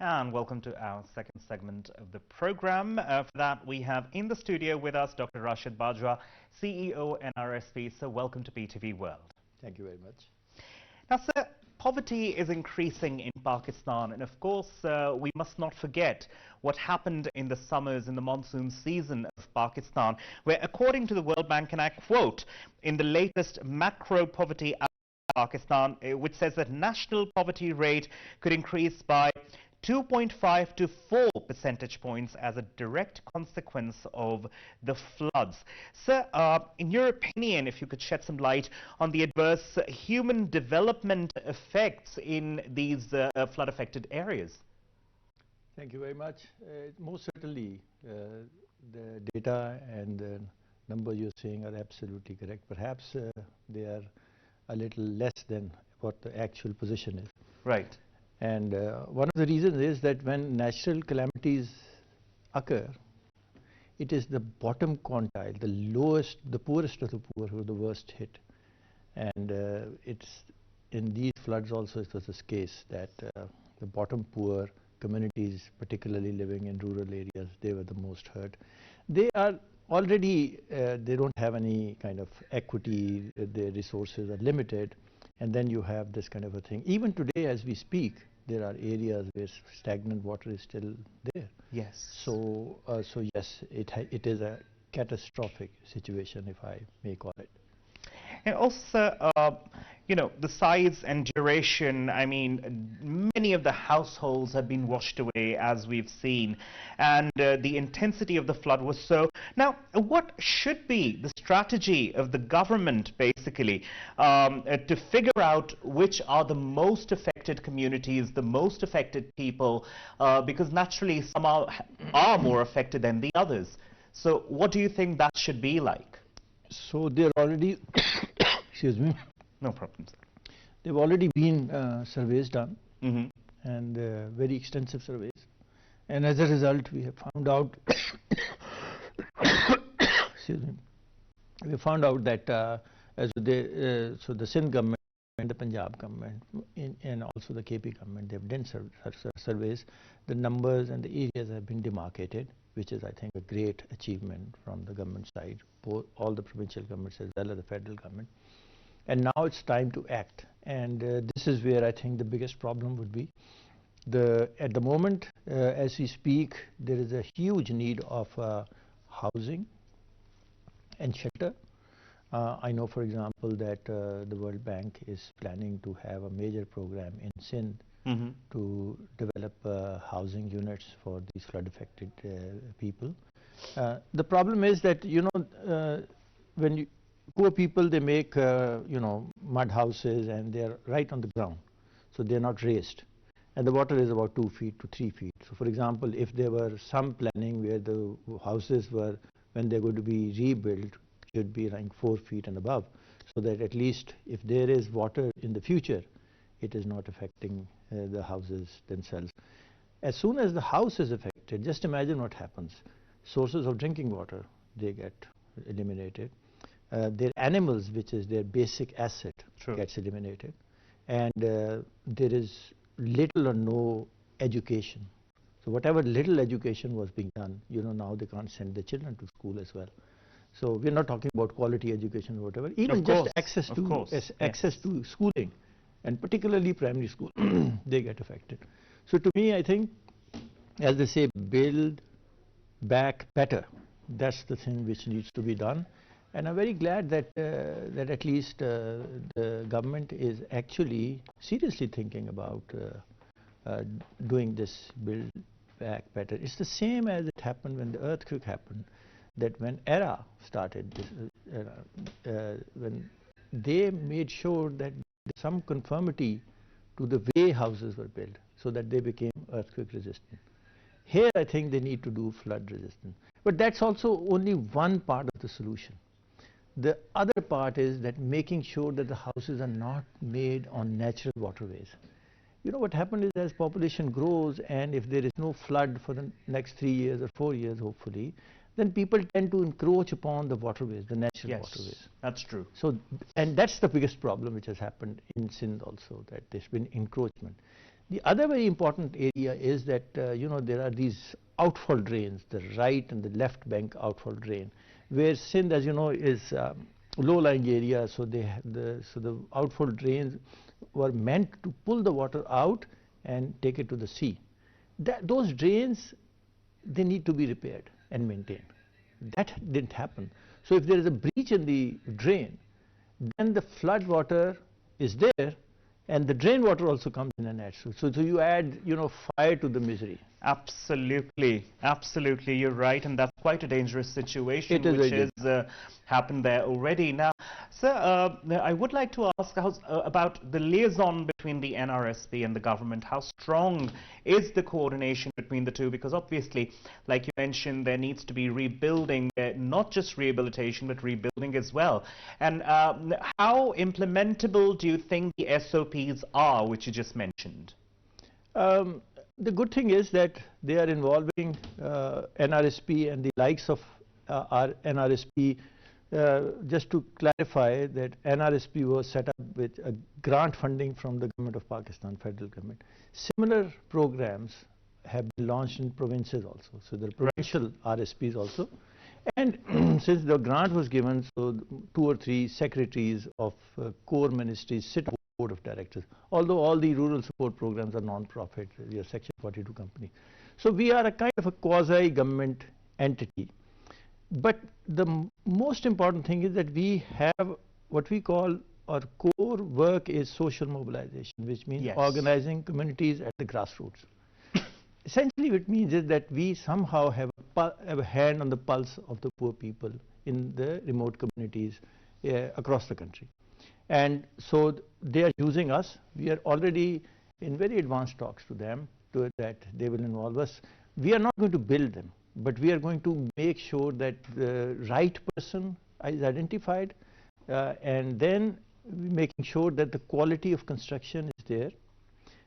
And welcome to our second segment of the program. For that, we have in the studio with us Dr. Rashid Bajwa, CEO, NRSP. So welcome to PTV World. Thank you very much. Now, sir, poverty is increasing in Pakistan. And of course, we must not forget what happened in the summers, in the monsoon season of Pakistan, where according to the World Bank, and I quote, in the latest macro poverty Pakistan, which says that national poverty rate could increase by 2.5 to 4 percentage points as a direct consequence of the floods. Sir, in your opinion, if you could shed some light on the adverse human development effects in these flood-affected areas. Thank you very much. Most certainly, the data and the numbers you're saying are absolutely correct. Perhaps they are a little less than what the actual position is. Right. And one of the reasons is that when natural calamities occur, it is the bottom quintile, the lowest, the poorest of the poor who are the worst hit. And it's in these floods also it was the case that the bottom poor communities, particularly living in rural areas, they were the most hurt. They are already, they don't have any kind of equity, their resources are limited, and then you have this kind of a thing. Even today as we speak, there are areas where stagnant water is still there. Yes. So, yes, it is a catastrophic situation, if I may call it. And also, you know, the size and duration, I mean, many of the households have been washed away, as we've seen, and the intensity of the flood was so. Now, what should be the strategy of the government, basically, to figure out which are the most affected communities, the most affected people, because naturally some are more affected than the others. So what do you think that should be like? So they're already, excuse me. No problems. They've already been surveys done, Mm-hmm. and very extensive surveys. And as a result, we have found out, excuse me, we found out that so the Sindh government and the Punjab government and also the KP government, they've done surveys. The numbers and the areas have been demarcated, which is, I think, a great achievement from the government side, all the provincial governments as well as the federal government. And now it's time to act. And this is where I think the biggest problem would be. At the moment, as we speak, there is a huge need of housing and shelter. I know, for example, that the World Bank is planning to have a major program in Sindh to develop housing units for these flood-affected people. The problem is that, you know, when poor people, they make, you know, mud houses and they're right on the ground. So they're not raised. And the water is about 2 feet to 3 feet. So for example, if there were some planning where the houses were, when they're going to be rebuilt, should be like 4 feet and above, so that at least if there is water in the future, it is not affecting the houses themselves. As soon as the house is affected, just imagine what happens. Sources of drinking water, they get eliminated. Their animals, which is their basic asset, gets eliminated. And there is little or no education. So whatever little education was being done, you know, now they can't send their children to school as well. So we're not talking about quality education or whatever, even just access to schooling, and particularly primary school, they get affected. So to me, I think, as they say, build back better. That's the thing which needs to be done. And I'm very glad that that at least the government is actually seriously thinking about doing this build back better. It's the same as it happened when the earthquake happened, that when ERA started, when they made sure that some conformity to the way houses were built so that they became earthquake resistant. Here I think they need to do flood resistant. But that's also only one part of the solution. The other part is that making sure that the houses are not made on natural waterways. You know what happened is, as population grows, and if there is no flood for the next 3 years or 4 years, hopefully, then people tend to encroach upon the waterways, the natural waterways. That's true. So, and that's the biggest problem which has happened in Sindh also, that there's been encroachment. The other very important area is that, there are these outfall drains, the right and the left bank outfall drain, where Sindh, as you know, is low-lying area, so the outfall drains were meant to pull the water out and take it to the sea. Those drains, they need to be repaired and maintained. That didn't happen. So if there is a breach in the drain, then the flood water is there, and the drain water also comes in and adds to. So you add, fire to the misery. Absolutely, absolutely, you're right, and that's quite a dangerous situation which has happened there already. Now, sir, I would like to ask about the liaison between the NRSP and the government. How strong is the coordination between the two? Because obviously, like you mentioned, there needs to be rebuilding, not just rehabilitation, but rebuilding as well. And how implementable do you think the SOPs are, which you just mentioned? The good thing is that they are involving NRSP and the likes of our NRSP. Just to clarify that NRSP was set up with a grant funding from the government of Pakistan, federal government. Similar programs have been launched in provinces also. So there are provincial RSPs also. And since the grant was given, so 2 or 3 secretaries of core ministries sit on the board of directors. Although all the rural support programs are non-profit, we are Section 42 company. So we are a kind of a quasi-government entity. But the most important thing is that we have what we call our core work is social mobilization, which means organizing communities at the grassroots. Essentially, what it means is that we somehow have a hand on the pulse of the poor people in the remote communities across the country. And so they are using us. We are already in very advanced talks to them that they will involve us. We are not going to build them, but we are going to make sure that the right person is identified and then making sure that the quality of construction is there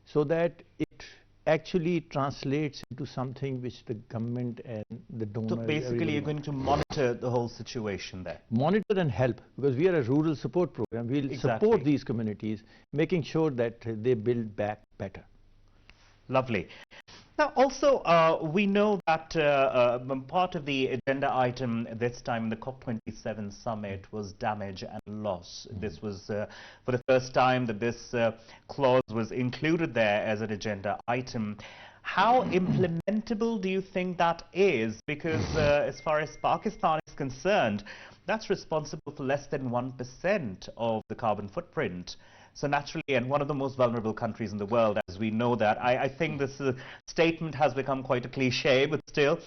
so that it actually translates into something which the government and the donors... So basically you're going to monitor the whole situation there. Monitor and help, because we are a rural support program. We'll support these communities, making sure that they build back better. Lovely. Now, also, we know that part of the agenda item this time in the COP27 summit was damage and loss. This was for the first time that this clause was included there as an agenda item. How implementable do you think that is? Because as far as Pakistan is concerned, that's responsible for less than 1% of the carbon footprint. So naturally, and one of the most vulnerable countries in the world, as we know that, I think this statement has become quite a cliche, but still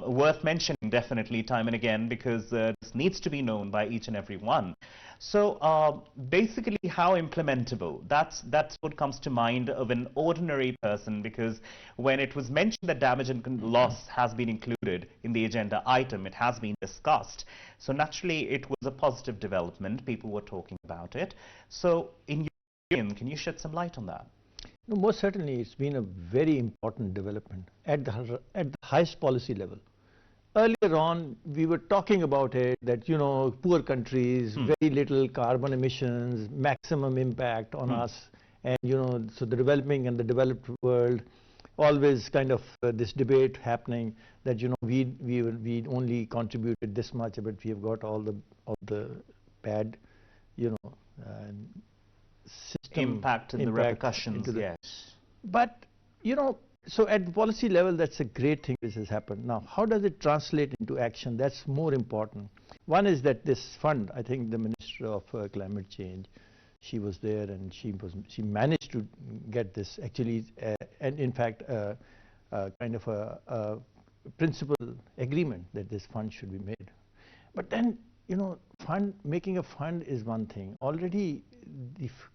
worth mentioning definitely time and again, because this needs to be known by each and every one. So basically, how implementable? That's what comes to mind of an ordinary person, because when it was mentioned that damage and loss has been included in the agenda item, it has been discussed. So naturally, it was a positive development. People were talking about it. So in your opinion, can you shed some light on that? No, most certainly, it's been a very important development at the highest policy level. Earlier on, we were talking about it, that, poor countries, very little carbon emissions, maximum impact on us. And, so the developing and the developed world, always kind of this debate happening that, we only contributed this much, but we have got all the bad, system impact and the repercussions, yes. But, so at the policy level, that's a great thing which has happened. Now, how does it translate into action? That's more important. One is that this fund, I think the Minister of Climate Change, she was there and she managed to get this actually, and in fact, kind of a principal agreement that this fund should be made. But then, making a fund is one thing. Already,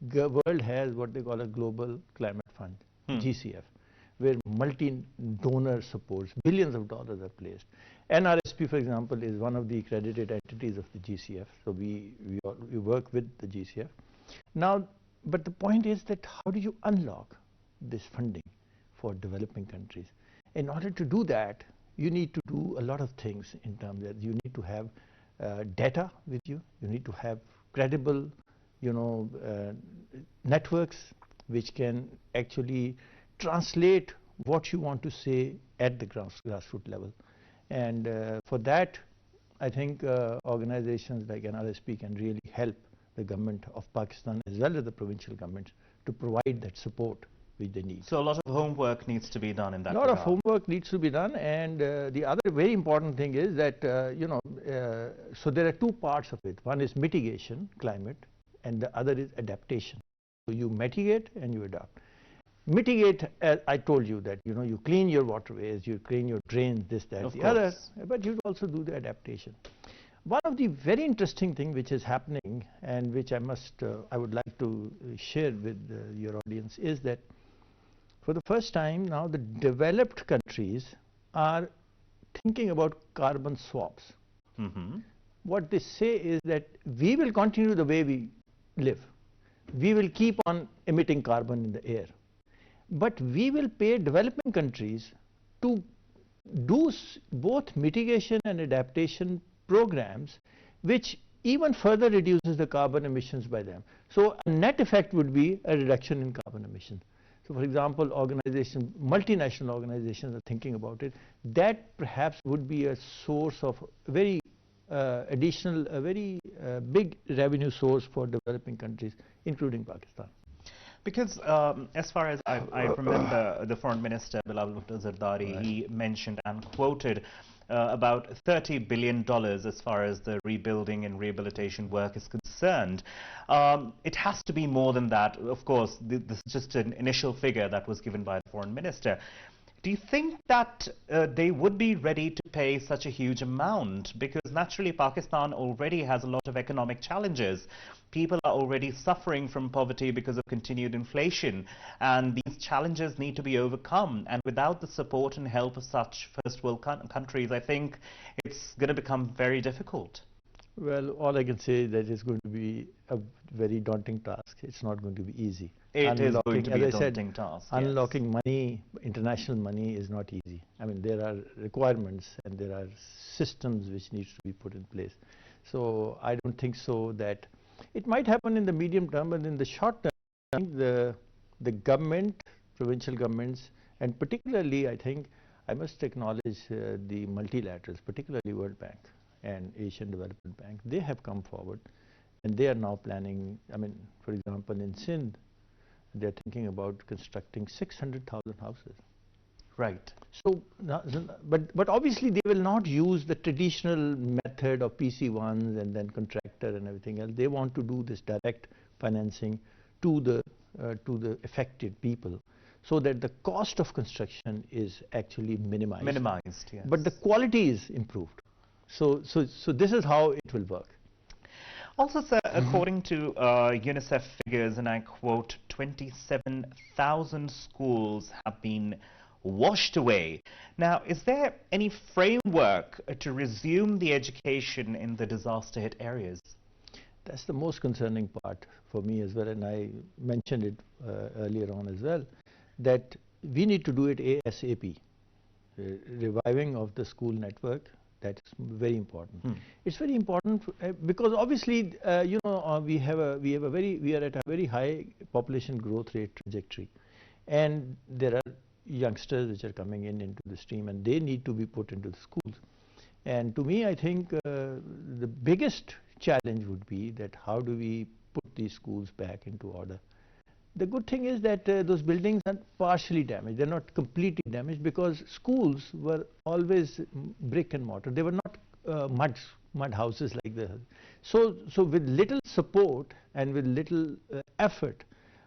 the world has what they call a Global Climate Fund, GCF, where multi-donor supports, billions of dollars are placed. NRSP, for example, is one of the accredited entities of the GCF, so we work with the GCF. Now, but the point is that how do you unlock this funding for developing countries? In order to do that, you need to do a lot of things in terms of you need to have data with you, you need to have credible, networks, which can actually translate what you want to say at the grassroots level. And for that, I think organizations like NRSP can really help the government of Pakistan as well as the provincial governments to provide that support which they need. So a lot of homework needs to be done in that regard. A lot of homework needs to be done, and the other very important thing is that, so there are two parts of it. One is mitigation, climate, and the other is adaptation. So you mitigate and you adapt. Mitigate, as I told you, that you clean your waterways, you clean your drains, this, that, the other, but you also do the adaptation. One of the very interesting thing which is happening, and which I would like to share with your audience, is that for the first time now the developed countries are thinking about carbon swaps. What they say is that we will continue the way we live. We will keep on emitting carbon in the air. But we will pay developing countries to do both mitigation and adaptation programs, which even further reduces the carbon emissions by them. So a net effect would be a reduction in carbon emissions. So for example, multinational organizations are thinking about it. That perhaps would be a source of very additional, a very big revenue source for developing countries, including Pakistan. Because as far as I remember, the Foreign Minister, Bilal Bhutto Zardari, he mentioned and quoted about $30 billion as far as the rebuilding and rehabilitation work is concerned. It has to be more than that. Of course, this is just an initial figure that was given by the Foreign Minister. Do you think that they would be ready to pay such a huge amount? Because naturally Pakistan already has a lot of economic challenges. People are already suffering from poverty because of continued inflation, and these challenges need to be overcome. And without the support and help of such first world countries, I think it's going to become very difficult. Well, all I can say is that it's going to be a very daunting task. It's not going to be easy. It is going to be a daunting task. Unlocking money, international money, is not easy. I mean, there are requirements and there are systems which needs to be put in place. So I don't think so that it might happen in the medium term, but in the short term, I think the government, provincial governments, and particularly I think I must acknowledge the multilaterals, particularly World Bank and Asian Development Bank. They have come forward and they are now planning. I mean, for example, in Sindh, they're thinking about constructing 600,000 houses. Right. So, but obviously they will not use the traditional method of PC1s and then contractor and everything else. They want to do this direct financing to the affected people, so that the cost of construction is actually minimized. Minimized, yes. But the quality is improved. So this is how it will work. Also, sir, according to UNICEF figures, and I quote, 27,000 schools have been washed away. Now, is there any framework to resume the education in the disaster-hit areas? That's the most concerning part for me as well, and I mentioned it earlier on as well, that we need to do it ASAP. Reviving of the school network, that's very important. It's very important because obviously, we are at a very high population growth rate trajectory, and there are youngsters which are coming into the stream, and they need to be put into the schools. And to me, I think the biggest challenge would be that how do we put these schools back into order. The good thing is that those buildings are partially damaged. They're not completely damaged because schools were always brick and mortar. They were not mud houses like the. So with little support and with little effort,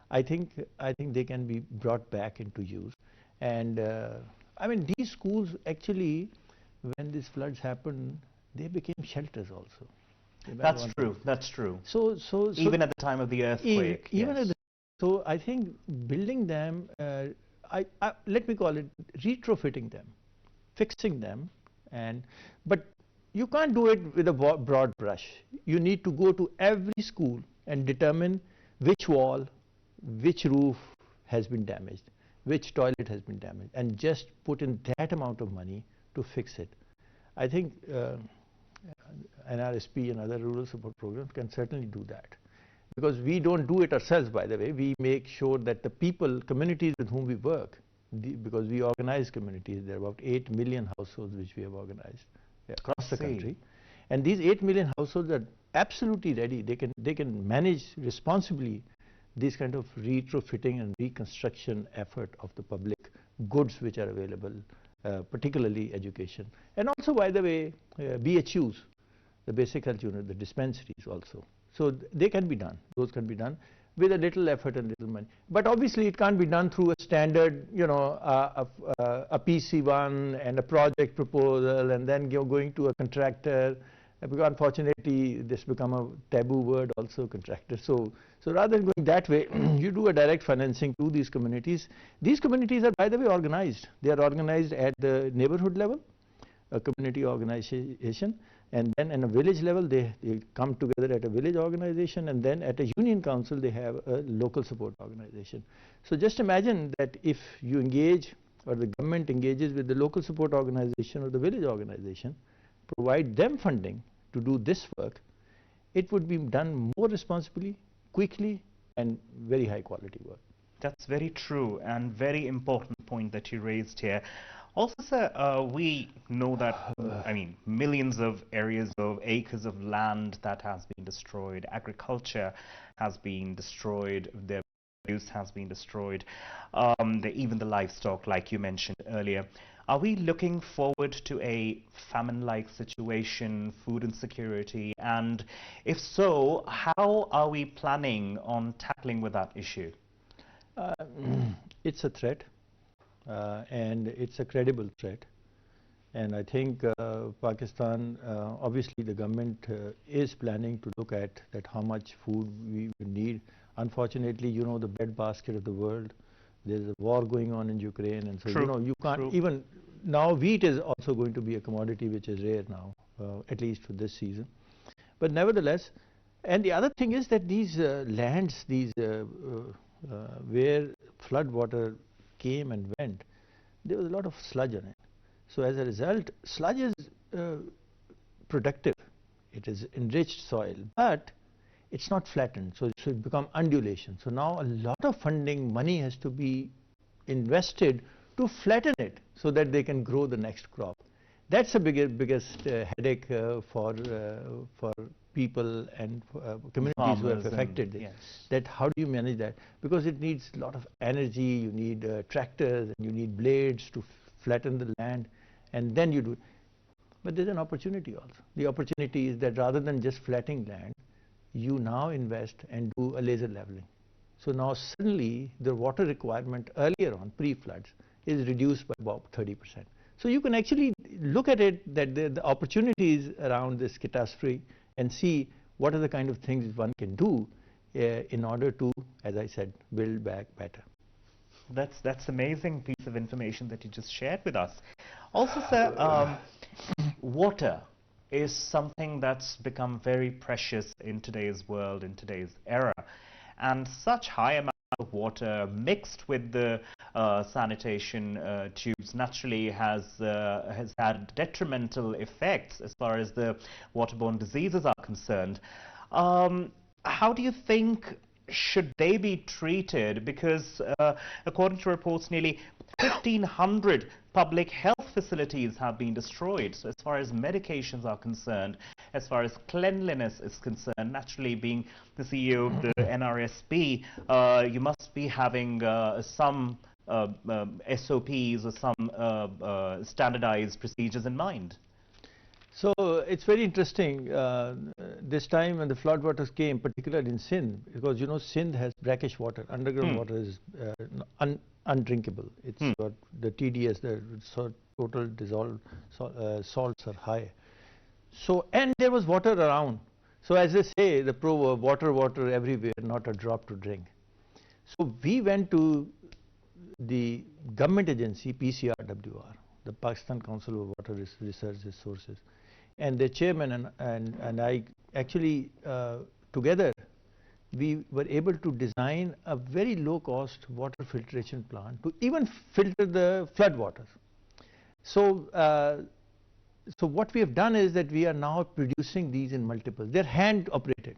I think they can be brought back into use. And I mean, these schools actually, when these floods happened, they became shelters also. That's true. That's true. So even at the time of the earthquake. Even at the. So I think building them, let me call it retrofitting them, fixing them, but you can't do it with a broad brush. You need to go to every school and determine which wall, which roof has been damaged, which toilet has been damaged, and just put in that amount of money to fix it. I think NRSP and other rural support programs can certainly do that. because we don't do it ourselves, by the way. We make sure that the people, communities with whom we work, because we organize communities, there are about 8 million households which we have organized across the country. And these 8 million households are absolutely ready. They can manage responsibly this kind of retrofitting and reconstruction effort of the public goods which are available, particularly education. And also, by the way, BHUs, the basic health unit, the dispensaries also. So they can be done. Those can be done with a little effort and little money. But obviously, it can't be done through a standard, you know, a PC1 and a project proposal, and then going to a contractor. Because unfortunately, this become a taboo word also, contractor. So rather than going that way, you do a direct financing to these communities. These communities are, by the way, organized. They are organized at the neighborhood level, a community organization, and then in a village level, they come together at a village organization, and then at a union council, they have a local support organization. So just imagine that if you engage, or the government engages with the local support organization or the village organization, provide them funding to do this work, it would be done more responsibly, quickly, and very high quality work. That's very true and very important point that you raised here. Also, sir, we know that, I mean, millions of areas of acres of land that has been destroyed, agriculture has been destroyed, their use has been destroyed, even the livestock, like you mentioned earlier. Are we looking forward to a famine-like situation, food insecurity? And if so, how are we planning on tackling with that issue? It's a threat, and it's a credible threat. And I think Pakistan, obviously the government is planning to look at that how much food we need. Unfortunately, you know, the breadbasket of the world, there's a war going on in Ukraine, and so, you know, you can't even, now wheat is also going to be a commodity which is rare now, at least for this season. But nevertheless, and the other thing is that these lands, these where flood water came and went, there was a lot of sludge on it. So as a result, sludge is productive. It is enriched soil, but it's not flattened, so it should become undulation. So now a lot of funding money has to be invested to flatten it so that they can grow the next crop. That's the biggest headache for people and communities farmers who have affected it. Yes. That how do you manage that? Because it needs a lot of energy, you need tractors, and you need blades to flatten the land, and then you do it. But there's an opportunity also. The opportunity is that rather than just flattening land, you now invest and do a laser leveling. So now suddenly the water requirement earlier on, pre-floods, is reduced by about 30%. So you can actually look at it, that the opportunities around this catastrophe, and see what are the kind of things one can do in order to, as I said, build back better. That's amazing piece of information that you just shared with us. Also, sir, water is something that's become very precious in today's world, in today's era. And such high amount of water mixed with the sanitation tubes naturally has had detrimental effects as far as the waterborne diseases are concerned. How do you think should they be treated? Because according to reports, nearly 1,500 public health facilities have been destroyed. So as far as medications are concerned, as far as cleanliness is concerned, naturally being the CEO of the NRSP, you must be having some SOPs or some standardized procedures in mind. So it's very interesting this time when the flood waters came, particularly in Sindh, because you know Sindh has brackish water, underground water is undrinkable. It's got the TDS, the total dissolved salts are high. So, and there was water around. So as they say, the proverb, water everywhere, not a drop to drink. So we went to the government agency, PCRWR, the Pakistan Council of Water Research Resources, and the chairman and I actually together we were able to design a very low-cost water filtration plant to even filter the flood waters. So, so what we have done is that we are now producing these in multiples. They're hand operated.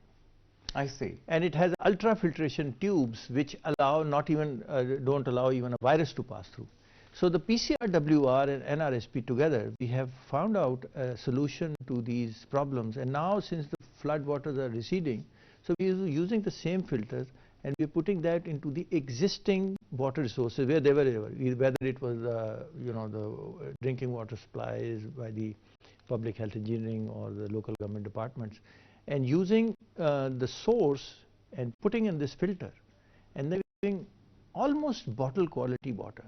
I see. And it has ultrafiltration tubes which allow not even don't allow even a virus to pass through. So the PCRWR and NRSP together, we have found out a solution to these problems. And now, since the flood waters are receding, so we are using the same filters and we're putting that into the existing water resources where they were, whether it was the drinking water supplies by the public health engineering or the local government departments, and using the source and putting in this filter, and then giving almost bottle quality water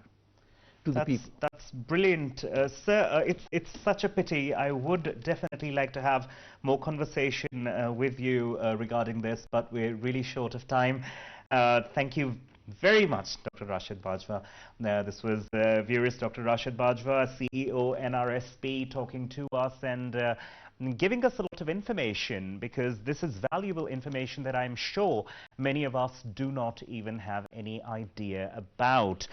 to the people. That's brilliant, sir. It's such a pity. I would definitely like to have more conversation with you regarding this, but we're really short of time. Thank you very much, Dr. Rashid Bajwa. This was viewers, Dr. Rashid Bajwa, CEO NRSP, talking to us and giving us a lot of information, because this is valuable information that I'm sure many of us do not even have any idea about.